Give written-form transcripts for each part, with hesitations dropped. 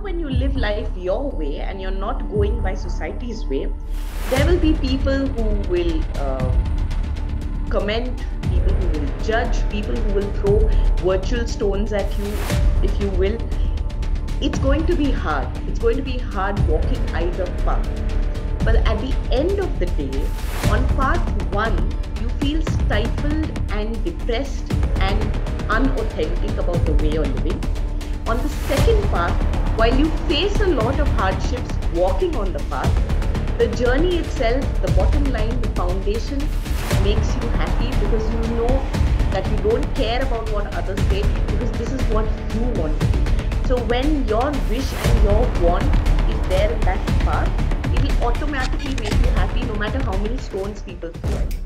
when you live life your way and you're not going by society's way, there will be people who will comment, people who will judge, people who will throw virtual stones at you, if you will. It's going to be hard. It's going to be hard walking either path. But at the end of the day, on path one, you feel stifled and depressed and unauthentic about the way you're living. On the second path, while you face a lot of hardships walking on the path, the journey itself, the bottom line, the foundation makes you happy because you know that you don't care about what others say because this is what you want to do. So when your wish and your want is there in that path, it will automatically make you happy no matter how many stones people throw at you.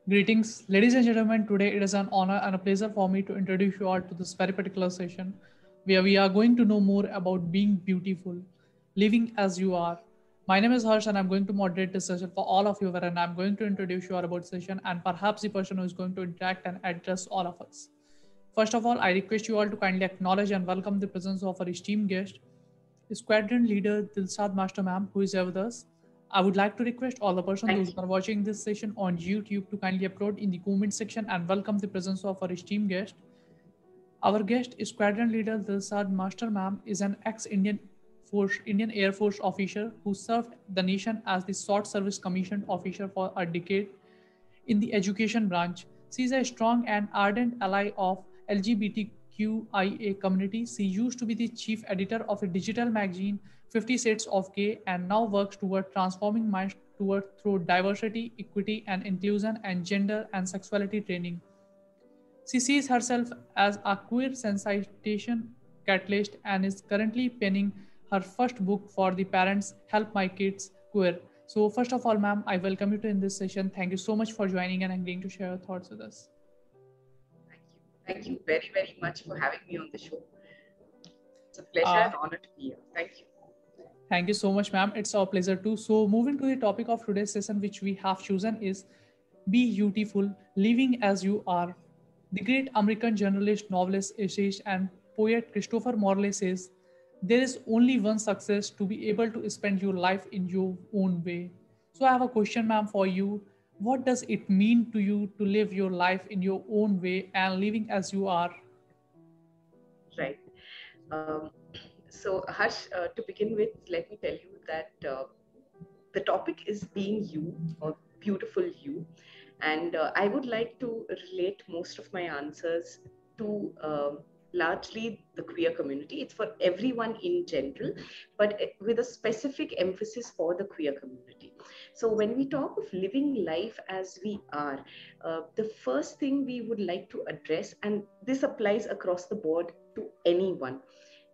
Greetings, ladies and gentlemen. Today it is an honor and a pleasure for me to introduce you all to this very particular session where we are going to know more about being beautiful, living as you are. My name is Harsh and I'm going to moderate this session for all of you and I'm going to introduce you all about session and perhaps the person who is going to interact and address all of us. First of all, I request you all to kindly acknowledge and welcome the presence of our esteemed guest, Squadron Leader Dilsad Master Ma'am, who is here with us. I would like to request all the persons who are watching this session on YouTube to kindly upload in the comment section and welcome the presence of our esteemed guest. Our guest, Squadron Leader Dilsad Master Ma'am, is an ex-Indian Air Force officer who served the nation as the Short Service Commissioned Officer for a decade in the education branch. She is a strong and ardent ally of LGBTQIA community. She used to be the chief editor of a digital magazine, 50 Shades of Gay, and now works toward transforming minds through diversity, equity, and inclusion, and gender and sexuality training. She sees herself as a queer sensitization catalyst and is currently penning her first book for the parents Help My Kids Queer. So first of all, ma'am, I welcome you to in this session. Thank you so much for joining and agreeing to share your thoughts with us. Thank you. Thank you very, very much for having me on the show. It's a pleasure and honor to be here. Thank you. Thank you so much, ma'am. It's our pleasure too. So moving to the topic of today's session, which we have chosen is Be Beautiful, Living as You Are. The great American journalist, novelist, essayist, and poet Christopher Morley says, there is only one success: to be able to spend your life in your own way. So I have a question, ma'am, for you. What does it mean to you to live your life in your own way and living as you are? Right. So Harsh, to begin with, let me tell you that the topic is being you or beautiful you. And I would like to relate most of my answers to largely the queer community. It's for everyone in general, but with a specific emphasis for the queer community. So when we talk of living life as we are, the first thing we would like to address, and this applies across the board to anyone,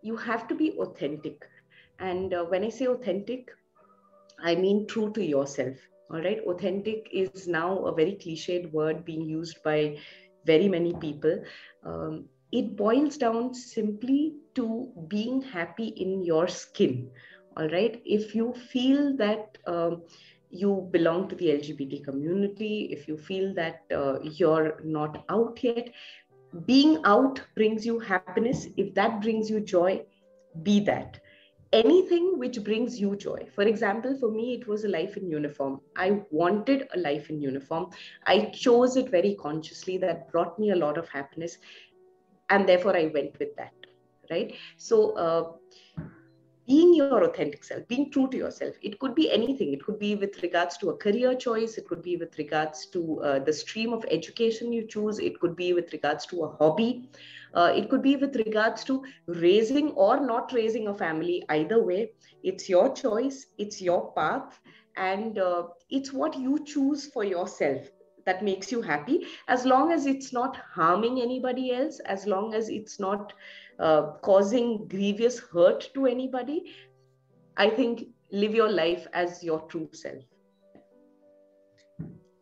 you have to be authentic. And when I say authentic, I mean true to yourself. All right. Authentic is now a very cliched word being used by very many people. It boils down simply to being happy in your skin. All right. If you feel that you belong to the LGBT community, if you feel that you're not out yet, being out brings you happiness. If that brings you joy, be that. Anything which brings you joy. For example, for me, it was a life in uniform. I wanted a life in uniform. I chose it very consciously. That brought me a lot of happiness. And therefore, I went with that. Right. So, being your authentic self, being true to yourself. It could be anything. It could be with regards to a career choice. It could be with regards to the stream of education you choose. It could be with regards to a hobby. It could be with regards to raising or not raising a family. Either way, it's your choice. It's your path. And it's what you choose for yourself. that makes you happy, as long as it's not harming anybody else, as long as it's not causing grievous hurt to anybody. I think live your life as your true self.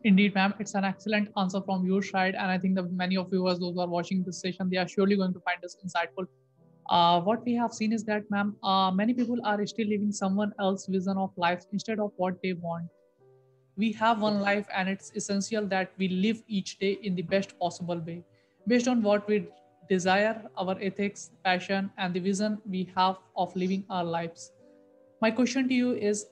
Indeed, ma'am, it's an excellent answer from your side, and I think that many of viewers, those who are watching this session, they are surely going to find this insightful. What we have seen is that, ma'am, many people are still living someone else's vision of life instead of what they want. We have one Yes. life, and it's essential that we live each day in the best possible way, based on what we desire, our ethics, passion, and the vision we have of living our lives. My question to you is,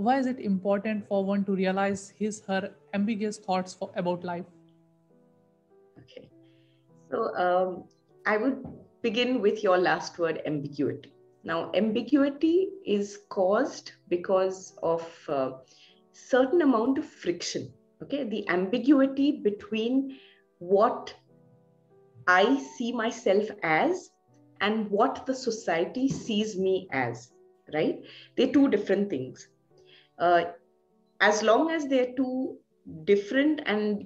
why is it important for one to realize his her ambiguous thoughts about life? Okay. So I would begin with your last word, ambiguity. Now, ambiguity is caused because of certain amount of friction. Okay, the ambiguity between what I see myself as and what the society sees me as. Right? They're two different things. Uh, as long as they're two different and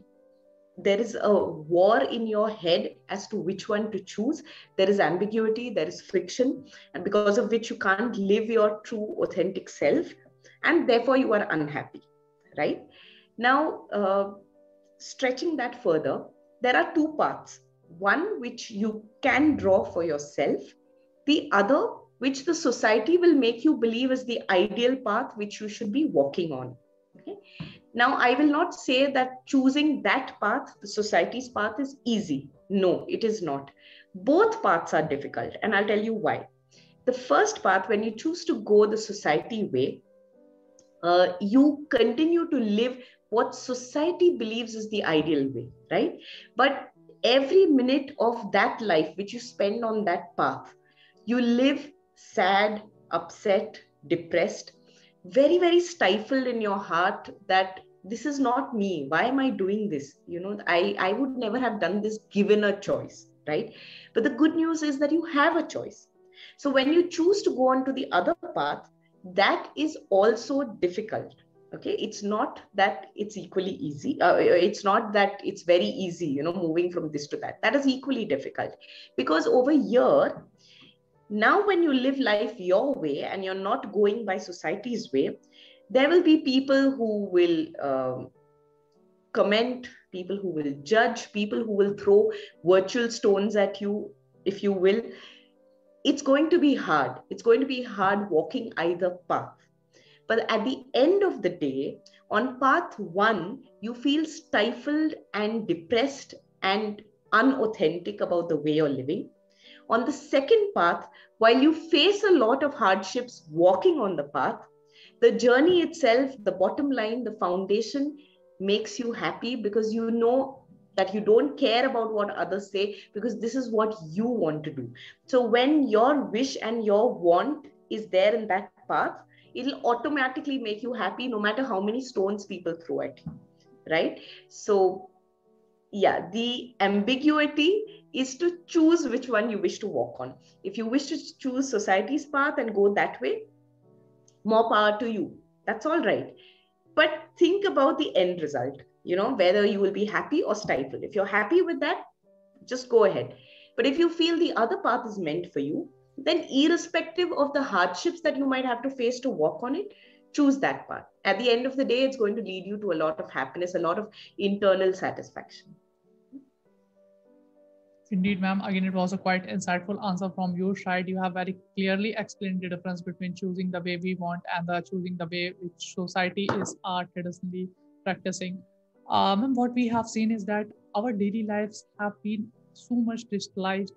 there is a war in your head as to which one to choose, there is ambiguity, there is friction, and because of which you can't live your true authentic self, and therefore you are unhappy, right? Now, stretching that further, there are two paths, one which you can draw for yourself, the other which the society will make you believe is the ideal path which you should be walking on. Okay? Now, I will not say that choosing that path, the society's path, is easy. No, it is not. Both paths are difficult, and I'll tell you why. The first path, when you choose to go the society way, you continue to live what society believes is the ideal way, right? But every minute of that life which you spend on that path, you live sad, upset, depressed, very, very stifled in your heart that this is not me. Why am I doing this? I would never have done this given a choice, right? But the good news is that you have a choice. So when you choose to go on to the other path, that is also difficult. Okay, it's not that it's equally easy. It's not that it's very easy, moving from this to that. That is equally difficult, because over here, now when you live life your way and you're not going by society's way, there will be people who will comment, people who will judge, people who will throw virtual stones at you, if you will. It's going to be hard. It's going to be hard walking either path. But at the end of the day, on path one, you feel stifled and depressed and unauthentic about the way you're living. On the second path, while you face a lot of hardships walking on the path, the journey itself, the bottom line, the foundation makes you happy, because you know that you don't care about what others say, because this is what you want to do. So when your wish and your want is there in that path, it'll automatically make you happy no matter how many stones people throw at you, right? So yeah, the ambiguity is to choose which one you wish to walk on. If you wish to choose society's path and go that way, more power to you. That's all right. But think about the end result, whether you will be happy or stifled. If you're happy with that, just go ahead. But if you feel the other path is meant for you, then irrespective of the hardships that you might have to face to walk on it, choose that path. At the end of the day, it's going to lead you to a lot of happiness, a lot of internal satisfaction. Indeed, ma'am. Again, it was a quite insightful answer from your side. You have very clearly explained the difference between choosing the way we want and choosing the way which society is traditionally practicing. Ma'am, what we have seen is that our daily lives have been so much digitalized,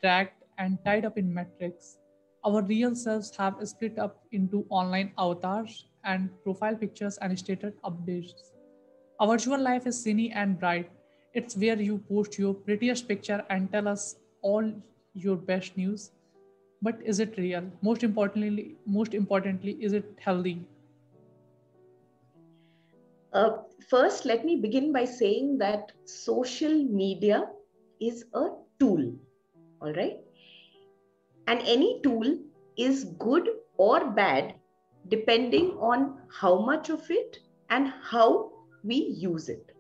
tracked, and tied up in metrics. Our real selves have split up into online avatars and profile pictures and status updates. A virtual life is sunny and bright. It's where you post your prettiest picture and tell us all your best news. But is it real? Most importantly, is it healthy? First, let me begin by saying that social media is a tool, all right? And any tool is good or bad depending on how much of it and how we use it.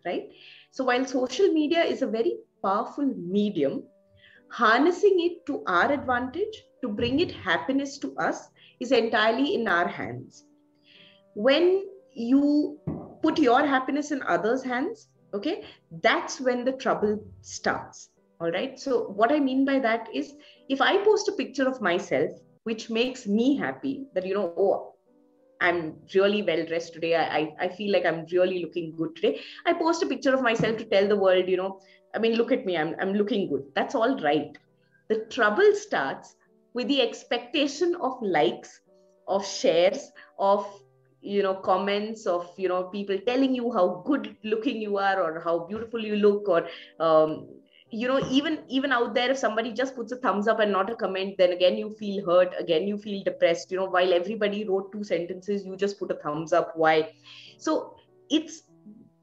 right? So while social media is a very powerful medium, harnessing it to our advantage, to bring it happiness to us, is entirely in our hands. When you put your happiness in others' hands, okay, that's when the trouble starts. All right. So, what I mean by that is, if I post a picture of myself, which makes me happy, that, oh, I'm really well dressed today. I feel like I'm really looking good today. I post a picture of myself to tell the world, I mean, look at me, I'm looking good. That's all right. The trouble starts with the expectation of likes, of shares, of comments, of people telling you how good looking you are, or how beautiful you look, or um, even out there, if somebody just puts a thumbs up and not a comment, then again you feel hurt, again you feel depressed. While everybody wrote 2 sentences, you just put a thumbs up. Why? So it's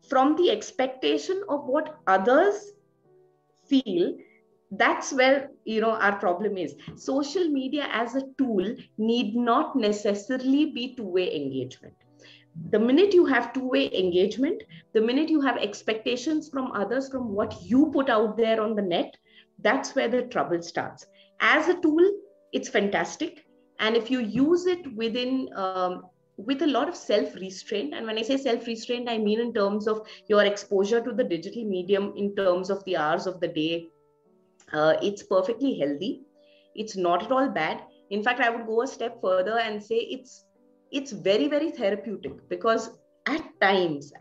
from the expectation of what others feel. That's where our problem is. Social media as a tool need not necessarily be two-way engagement. The minute you have two-way engagement, the minute you have expectations from others, from what you put out there on the net, that's where the trouble starts. As a tool, it's fantastic. And if you use it with a lot of self-restraint, and when I say self-restraint, I mean in terms of your exposure to the digital medium, in terms of the hours of the day, it's perfectly healthy. It's not at all bad. In fact, I would go a step further and say it's very, very therapeutic, because at times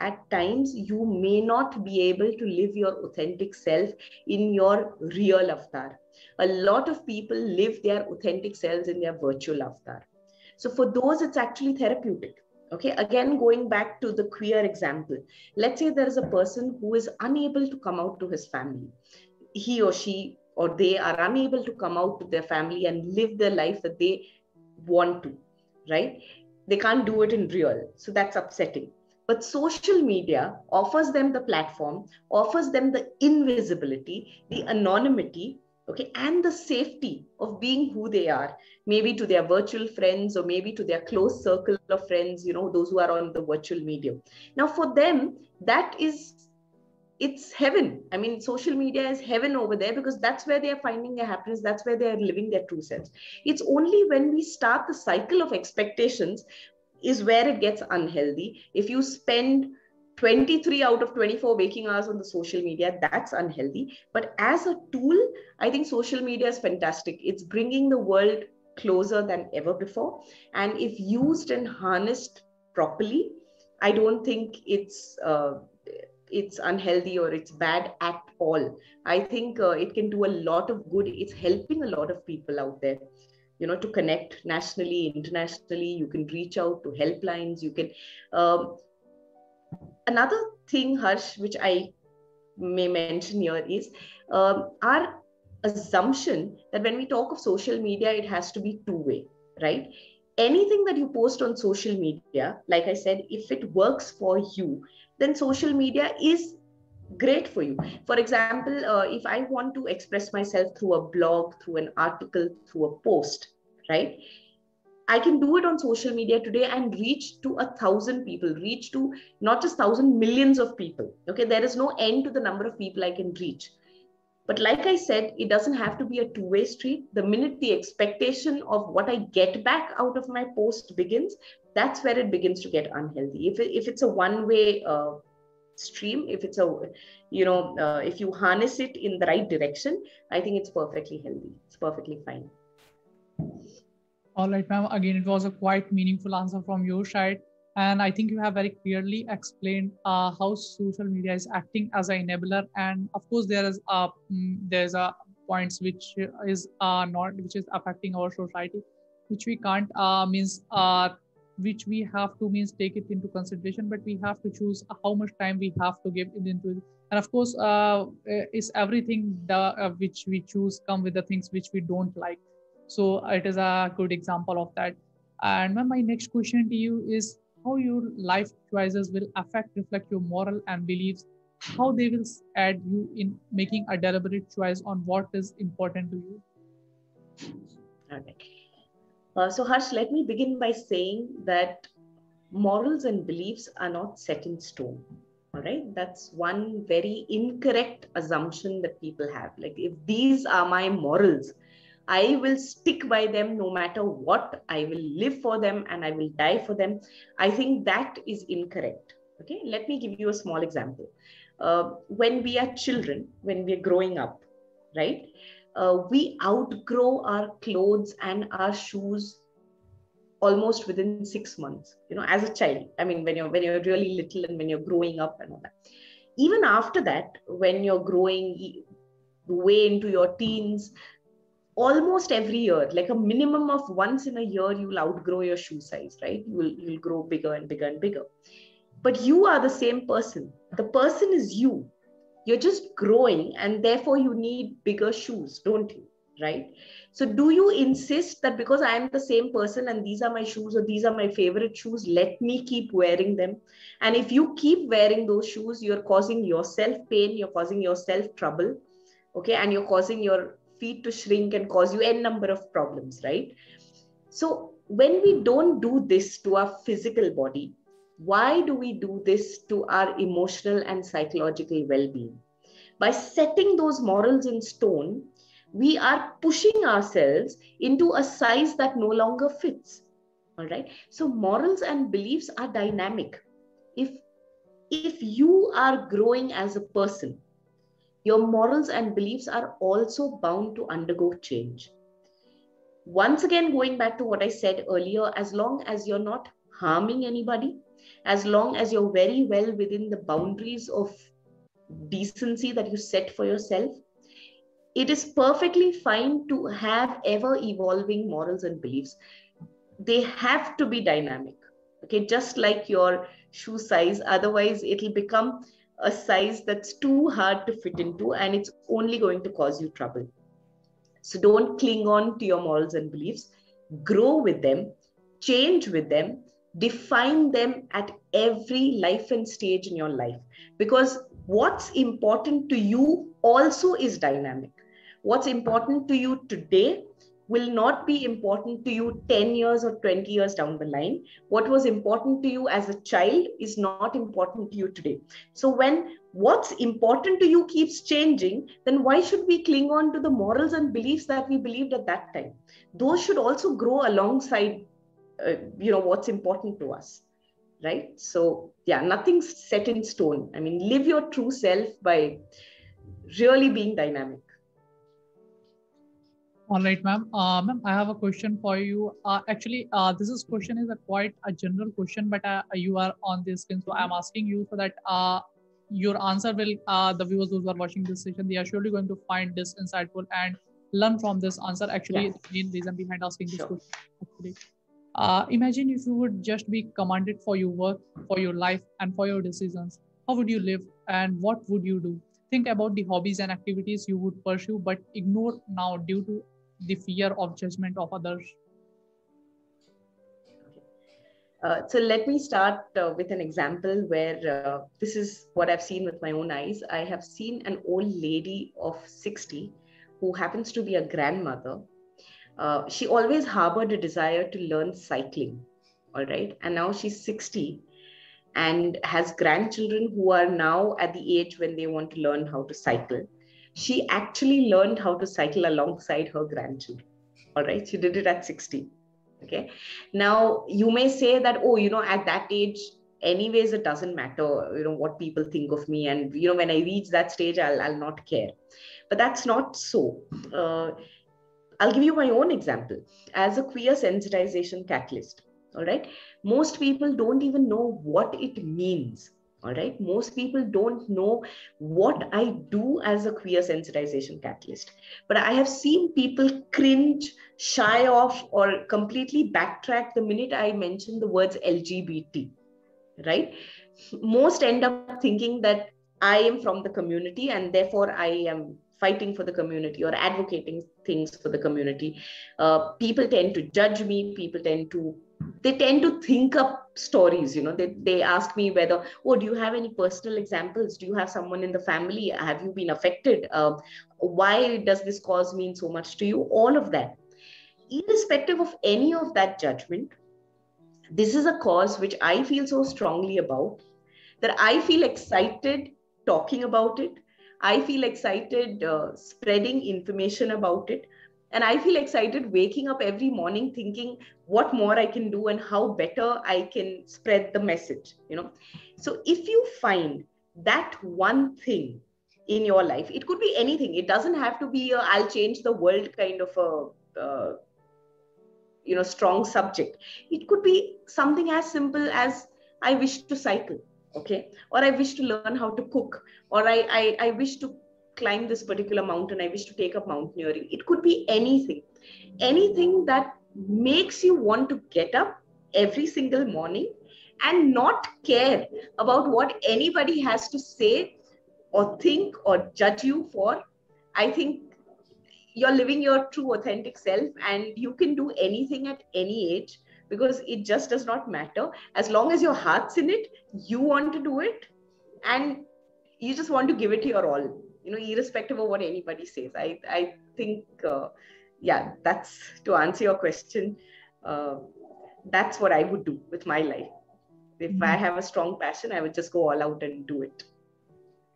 you may not be able to live your authentic self in your real avatar. A lot of people live their authentic selves in their virtual avatar. So for those, it's actually therapeutic. Okay, again, going back to the queer example, let's say there is a person who is unable to come out to his family. He or she or they are unable to come out to their family and live the life that they want to, right? They can't do it in real. So that's upsetting. But social media offers them the platform, offers them the invisibility, the anonymity, okay, and the safety of being who they are, maybe to their virtual friends, or maybe to their close circle of friends, those who are on the virtual medium. Now, for them, it's heaven. I mean, social media is heaven over there, because that's where they are finding their happiness. That's where they are living their true selves. It's only when we start the cycle of expectations is where it gets unhealthy. If you spend 23 out of 24 waking hours on the social media, that's unhealthy. But as a tool, I think social media is fantastic. It's bringing the world closer than ever before. And if used and harnessed properly, I don't think it's unhealthy or it's bad at all. I think it can do a lot of good. It's helping a lot of people out there, to connect nationally, internationally. You can reach out to helplines. You can. Another thing, Harsh, which I may mention here is our assumption that when we talk of social media, it has to be two-way, right? Anything that you post on social media, like I said, if it works for you, then social media is great for you. For example, if I want to express myself through a blog, through an article, through a post, right? I can do it on social media today and reach to 1,000 people, reach to not just 1,000, millions of people. Okay, there is no end to the number of people I can reach. But like I said, it doesn't have to be a two-way street. The minute the expectation of what I get back out of my post begins, that's where it begins to get unhealthy. If it's a one-way stream, if it's if you harness it in the right direction, I think it's perfectly healthy. It's perfectly fine. All right, ma'am. Again, it was a quite meaningful answer from your side. And I think you have very clearly explained how social media is acting as an enabler. And of course, there's a points which is not which is affecting our society, which we can't which we have to means take it into consideration. But we have to choose how much time we have to give it into it. And of course, is everything which we choose come with the things which we don't like. So it is a good example of that. And my next question to you is how your life choices will reflect your moral and beliefs, how they will aid you in making a deliberate choice on what is important to you. Okay. So Harsh, let me begin by saying that morals and beliefs are not set in stone. All right, that's one very incorrect assumption that people have. Like, if these are my morals, I will stick by them no matter what. I will live for them and I will die for them. I think that is incorrect. Okay, let me give you a small example. When we are children, when we are growing up, right, we outgrow our clothes and our shoes almost within 6 months. As a child, I mean, when you're really little and when you're growing up and all that. Even after that, when you're growing way into your teens, almost every year, like a minimum of once in a year, you'll outgrow your shoe size, right? You'll grow bigger and bigger and bigger. But you are the same person. The person is you. You're just growing, and therefore you need bigger shoes, don't you? Right? So do you insist that because I am the same person and these are my shoes or these are my favorite shoes, let me keep wearing them? And if you keep wearing those shoes, you're causing yourself pain, you're causing yourself trouble, okay, and you're causing your feet to shrink and cause you n number of problems, right? So when we don't do this to our physical body, why do we do this to our emotional and psychological well-being? By setting those morals in stone, we are pushing ourselves into a size that no longer fits. All right. So morals and beliefs are dynamic. If you are growing as a person, your morals and beliefs are also bound to undergo change. Once again, going back to what I said earlier, as long as you're not harming anybody, as long as you're very well within the boundaries of decency that you set for yourself, it is perfectly fine to have ever evolving morals and beliefs. They have to be dynamic, okay, just like your shoe size. Otherwise, it'll become a size that's too hard to fit into and it's only going to cause you trouble. So don't cling on to your morals and beliefs. Grow with them, change with them, define them at every life and stage in your life. Because what's important to you also is dynamic. What's important to you today will not be important to you 10 years or 20 years down the line. What was important to you as a child is not important to you today. So when what's important to you keeps changing, then why should we cling on to the morals and beliefs that we believed at that time? Those should also grow alongside, what's important to us, right? So yeah, nothing's set in stone. I mean, live your true self by really being dynamic. All right, ma'am. Ma'am, I have a question for you. Actually, this question is a quite a general question, but you are on this screen, so I'm asking you so that your answer will, the viewers who are watching this session, they are surely going to find this insightful and learn from this answer. Actually, Yeah. the main reason behind asking this Sure. question. Actually, imagine if you would just be commanded for your work, for your life, and for your decisions. How would you live, and what would you do? Think about the hobbies and activities you would pursue but ignore now due to the fear of judgment of others. So let me start with an example where this is what I've seen with my own eyes. I have seen an old lady of 60 who happens to be a grandmother. She always harbored a desire to learn cycling, all right? And now she's 60 and has grandchildren who are now at the age when they want to learn how to cycle. She actually learned how to cycle alongside her grandchildren, all right? She did it at 60. Okay. Now you may say that, oh, at that age, anyways, it doesn't matter, what people think of me. And, when I reach that stage, I'll not care. But that's not so. I'll give you my own example. As a queer sensitization catalyst, all right, most people don't even know what it means. All right, most people don't know what I do as a queer sensitization catalyst. But I have seen people cringe, shy off, or completely backtrack the minute I mention the words LGBT, right? Most end up thinking that I am from the community and therefore I am fighting for the community or advocating things for the community. People tend to judge me. They tend to think up stories. They ask me whether, oh, do you have any personal examples? Do you have someone in the family? Have you been affected? Why does this cause mean so much to you? All of that. Irrespective of any of that judgment, this is a cause which I feel so strongly about, that I feel excited talking about it. I feel excited spreading information about it. And I feel excited waking up every morning thinking what more I can do and how better I can spread the message, So if you find that one thing in your life, it could be anything. It doesn't have to be I'll change the world kind of a, strong subject. It could be something as simple as I wish to cycle, okay? Or I wish to learn how to cook, or I wish to climb this particular mountain. I wish to take up mountaineering. It could be anything that makes you want to get up every single morning and not care about what anybody has to say or think or judge you for. I think you're living your true authentic self, and you can do anything at any age, because it just does not matter. As long as your heart's in it, you want to do it, and you just want to give it your all, irrespective of what anybody says. I think, that's to answer your question. That's what I would do with my life. If I have a strong passion, I would just go all out and do it.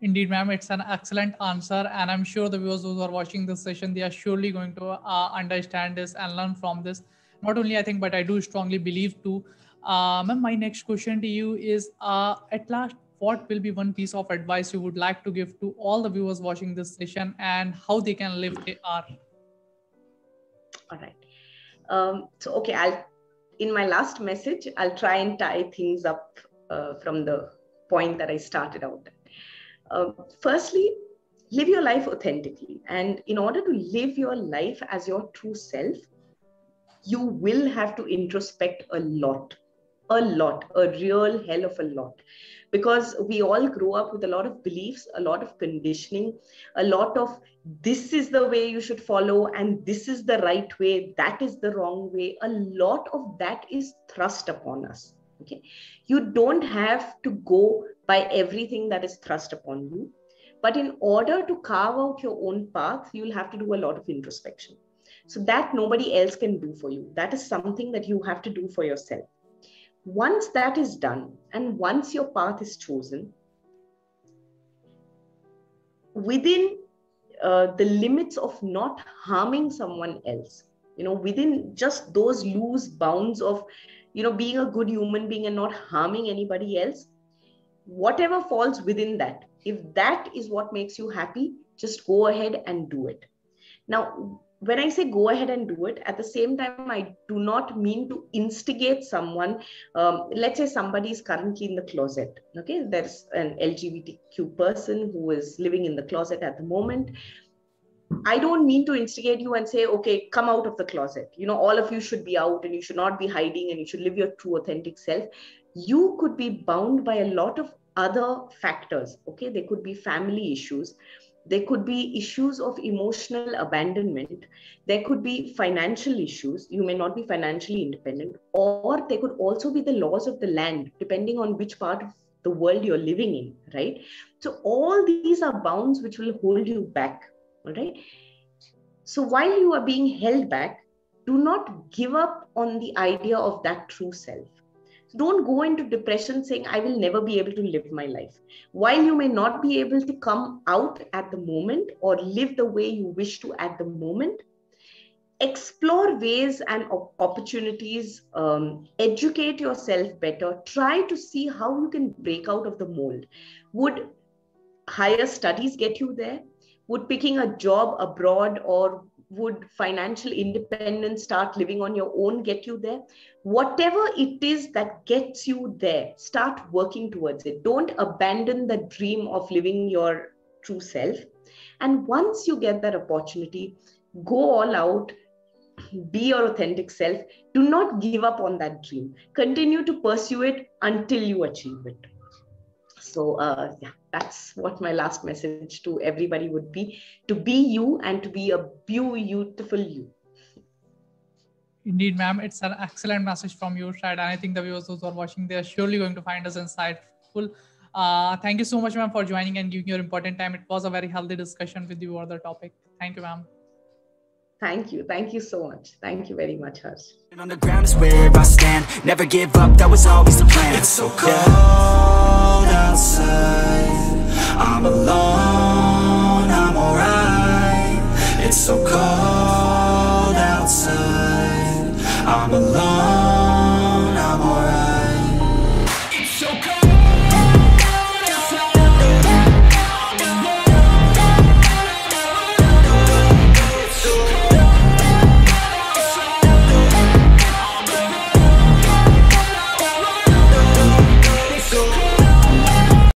Indeed, ma'am, it's an excellent answer. And I'm sure the viewers who are watching this session, they are surely going to understand this and learn from this. Not only I think, but I do strongly believe too. Ma'am, my next question to you is, at last, what will be one piece of advice you would like to give to all the viewers watching this session and how they can live their art? All right. In my last message, I'll try and tie things up from the point that I started out. Firstly, live your life authentically. And in order to live your life as your true self, you will have to introspect a real hell of a lot. Because we all grow up with a lot of beliefs, a lot of conditioning, a lot of this is the way you should follow and this is the right way, that is the wrong way. A lot of that is thrust upon us. Okay, you don't have to go by everything that is thrust upon you, but in order to carve out your own path, you'll have to do a lot of introspection. So that nobody else can do for you. That is something that you have to do for yourself. Once that is done, and once your path is chosen, within the limits of not harming someone else, within just those loose bounds of being a good human being and not harming anybody else, whatever falls within that, if that is what makes you happy, just go ahead and do it. Now, when I say go ahead and do it, at the same time, I do not mean to instigate someone. Let's say somebody is currently in the closet. Okay, there's an LGBTQ person who is living in the closet at the moment. I don't mean to instigate you and say, okay, come out of the closet. All of you should be out and you should not be hiding and you should live your true authentic self. You could be bound by a lot of other factors. Okay, there could be family issues. There could be issues of emotional abandonment. There could be financial issues. You may not be financially independent, or there could also be the laws of the land, depending on which part of the world you're living in, right? So all these are bounds which will hold you back. All right. So while you are being held back, do not give up on the idea of that true self. So don't go into depression saying, I will never be able to live my life. While you may not be able to come out at the moment or live the way you wish to at the moment, explore ways and opportunities, educate yourself better, try to see how you can break out of the mold. Would higher studies get you there? Would picking a job abroad or would financial independence, start living on your own, get you there? Whatever it is that gets you there, start working towards it. Don't abandon the dream of living your true self. And once you get that opportunity, go all out, be your authentic self. Do not give up on that dream. Continue to pursue it until you achieve it. So that's what my last message to everybody would be, to be you and to be a beautiful you. Indeed, ma'am, it's an excellent message from your side. And I think the viewers who are watching, they are surely going to find us insightful. Thank you so much, ma'am, for joining and giving your important time. It was a very healthy discussion with you on the topic. Thank you, ma'am. Thank you. Thank you so much. Thank you very much, Harsh. On the ground is where I stand. Never give up, that was always the plan. It's so cold outside. so cold outside. I'm alone